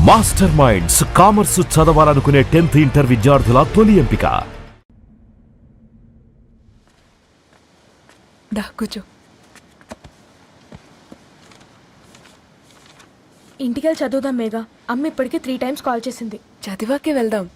Master minds commerce చదవాలనుకునే 10th inter విద్యార్థుల తొలి ఎంపిక. కూర్చో. ఇంటికెళ్ళి చదువుదాం మేఘా. అమ్మ ఇప్పటికే 3 times కాల్ చేసింది. చదివాకే వెళ్దాం.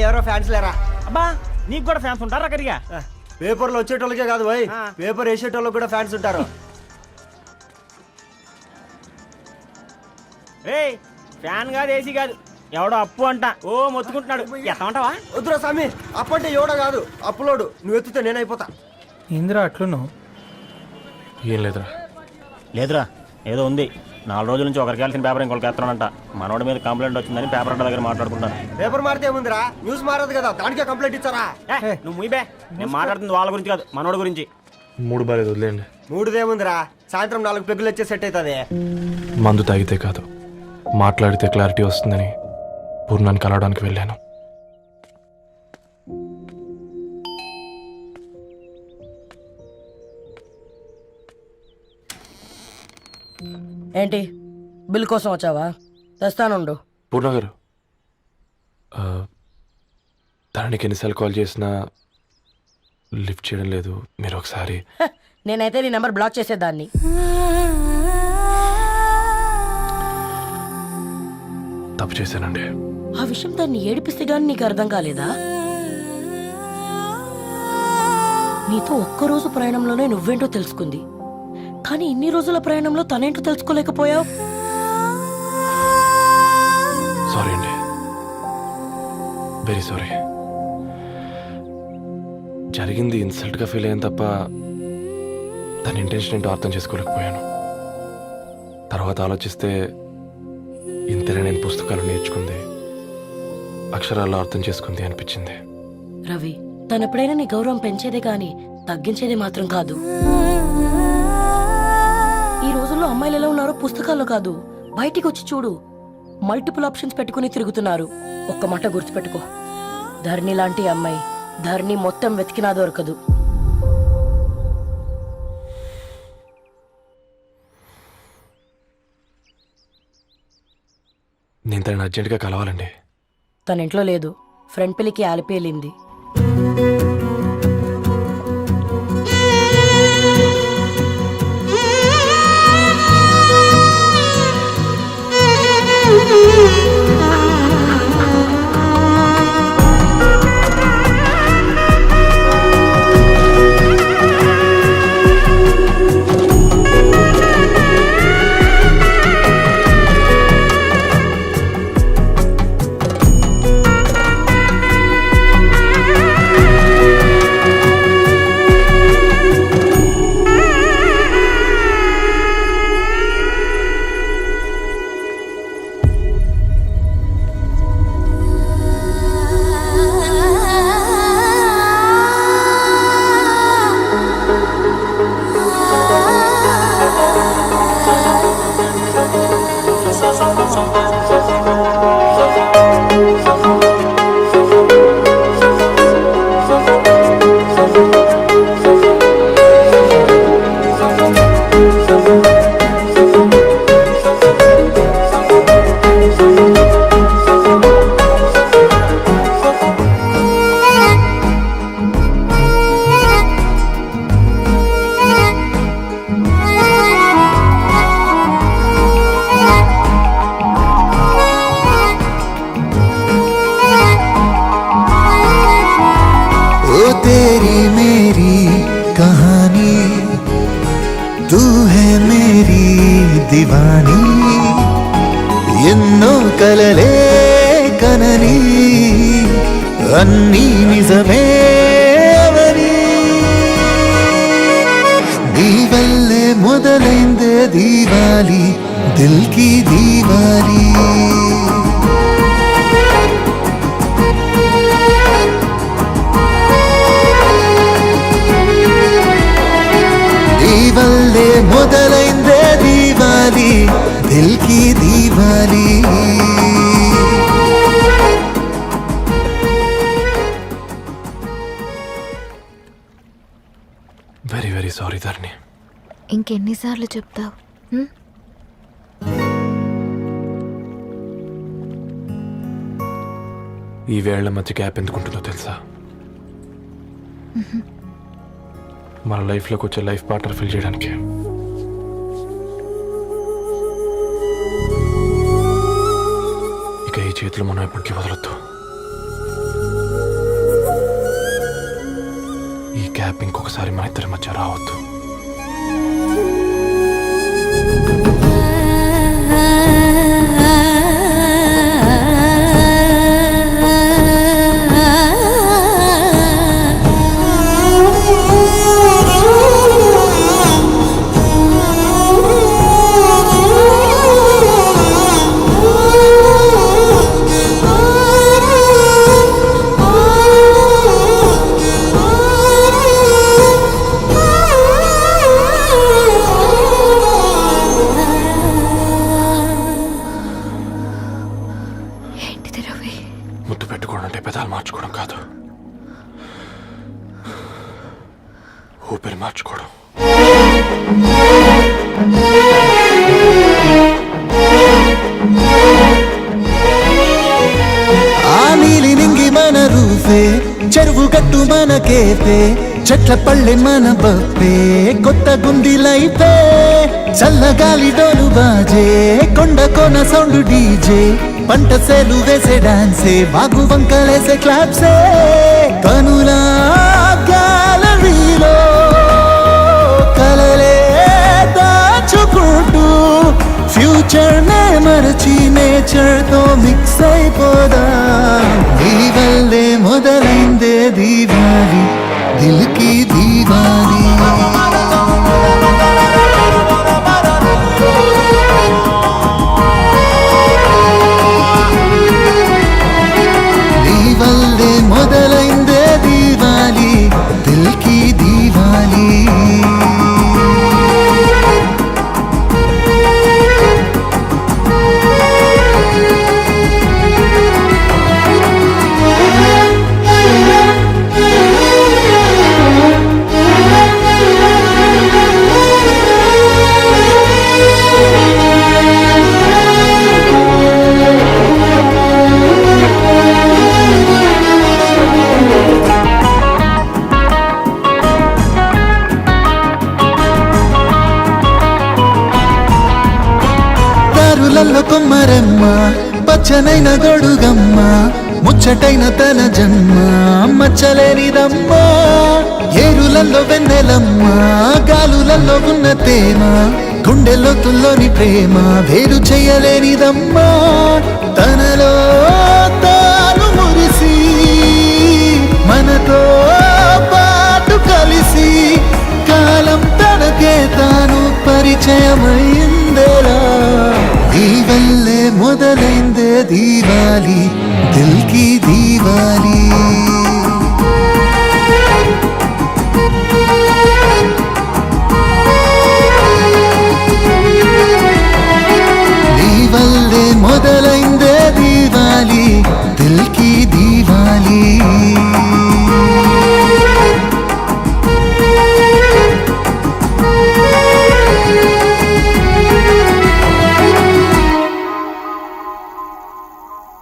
ఎవరో ఫ్యాన్స్ లేరా? అబ్బా నీకు కూడా ఫ్యాన్స్ ఉంటారా? కరిగా పేపర్లో వచ్చేటోళ్ళకే కాదు పోయి, పేపర్ వేసేటోళ్ళకి కూడా ఫ్యాన్స్ ఉంటారు. ఫ్యాన్ కాదు, ఏసీ కాదు, ఎవడో అప్పు అంట ఓ మొత్తుకుంటున్నాడు. ఎత్తమంటావా? వద్దురా స్వామి, అప్పు అంటే ఎవడో కాదు, అప్పులోడు. నువ్వు ఎత్తుతే నేనైపోతా. ఇందిరా అట్లున్నావు? ఏం లేదురా. లేదురా, ఏదో ఉంది. 4 రోజుల నుంచి ఒకరికి వెళ్ళిన పేపర్ ఇంకొకరికి ఎత్తానంట. మనోడి మీద కంప్లైంట్ వచ్చిందని పేపర్ అడ్డ దగ్గర మాట్లాడుకుంటాను. పేపర్ మారితే ఏముందిరా, న్యూస్ మారదు కదా, దానికే కంప్లైంట్ ఇచ్చారా? నువ్వు ముయ్యబే, నేను మాట్లాడుతుంది వాళ్ళ గురించి కాదు, మనోడి గురించి. మూడు బాలేదు, వదిలేండి. మూడుదేముందిరా, సాయంత్రం 4 పెగ్గులు వచ్చే సెట్ అవుతుంది. మందు తాగితే కాదు, మాట్లాడితే క్లారిటీ వస్తుందని పూర్ణాన్ని కలవడానికి వెళ్ళాను. ఏంటి, బిల్ కోసం వచ్చావా? తెస్తానుండు. పూర్ణ గారు, తనకి ఎన్నిసార్లు కాల్ చేసినా లిఫ్ట్ చేయడం లేదు. మీరు ఒకసారి. నేనైతే నీ నెంబర్ బ్లాక్ చేసేదాన్ని. తప్పు చేశానండి. ఆ విషయం దాన్ని ఏడిపిస్తే గానీ నీకు అర్థం కాలేదా? నీతో ఒక్కరోజు ప్రయాణంలోనే నువ్వేంటో తెలుసుకుంది, కానీ ఇన్ని రోజుల ప్రయాణంలో తనేంటో తెలుసుకోలేకపోయావు. సారీ అండి, వెరీ సారీ. జరిగింది ఇన్సల్ట్గా ఫీల్ అయ్యాను తప్ప తన ఇంటెన్షన్ ఏంటో అర్థం చేసుకోలేకపోయాను. తర్వాత ఆలోచిస్తే ఇంతనే నేను పుస్తకాలు నేర్చుకుంది, అక్షరాల్లో అర్థం చేసుకుంది అనిపించింది. రవి, తను ఎప్పుడైనా నీ గౌరవం పెంచేదే కానీ తగ్గించేదే మాత్రం కాదు. ఈ రోజుల్లో అమ్మాయిలు ఎలా ఉన్నారో పుస్తకాల్లో కాదు, బయటికి వచ్చి చూడు. మల్టిపుల్ ఆప్షన్స్ పెట్టుకుని తిరుగుతున్నారు. ఒక్క మాట గుర్తుపెట్టుకో, ధరణి లాంటి అమ్మాయి ధరణి మొత్తం వెతికినా దొరకదు. నేను తనని అర్జెంటుగా కలవాలండి. తన ఇంట్లో లేదు, ఫ్రెండ్ పెళ్లికి ఆలిపి వెళ్ళింది. ఎన్నో కలలే కనని అన్నీ నిజమే అవని నీ వల్లే మొదలైందే దీవాలి దిల్ కి దీవాలి నీ వల్లే మొదలైందే దీవాలి దిల్ కి దీవాలి వెరీ వెరీ సారీ ధరణి. ఇంకెన్నిసార్లు చెప్తావు? ఈ వేళ్ల మధ్య గ్యాప్ ఎందుకుంటుందో తెలుసా? మన లైఫ్లోకి వచ్చే లైఫ్ పార్ట్నర్ ఫిల్ చేయడానికి. ఇక ఈ చేతులు మనం ఎప్పటికీ వదలొద్దు. ఈ గ్యాప్ ఇంకొకసారి మన ఇద్దరి మధ్య రావద్దు. ముద్దు పెట్టుకోవడం అంటే పెదాలు మార్చుకోవడం కాదు, ఊపిరి మార్చుకోవడం. ఆ నీలి నింగి మన రూఫే, చెరువు గట్టు మన కేపే, చెట్ల పళ్ళె మన బప్పే, కొత్త గుంది లైఫే, చల్లగాలి డోలు బాజే, కొండ కోన సౌండ్ డీజే, పంట సేలు వేసే డాన్సే, బాగు వంకలేసే క్లాప్సే, కనులా గ్యాలరీలో కలలే దాచుకుంటూ ఫ్యూచర్ నే మరచి నేచర్ తో మిక్స్ అయిపోదా. నీ వల్లే మొదలైందే దీవాలి దిల్ కి దీవాలి. నీ వల్లే మొదలైందే దీవాలి దిల్ కి దీవాలి. దారులలో కొమ్మరమ్మ, పచ్చనైన గొడుగమ్మ, ముచ్చటైన తన జన్మ మచ్చలేనిదమ్మ. ఏరులలో వెన్నెలమ్మ, గాలులలో ఉన్న తేమ, గుండెలోతుల్లోని ప్రేమ వేరు చేయలేనిదమ్మ. తనలో తాను మురిసి మనతో పాటు కలిసి కాలం తనకే తాను పరిచయమైందేలా. నీ వల్లే మొదలైందే దీవాలి దిల్ కి దీవాలి.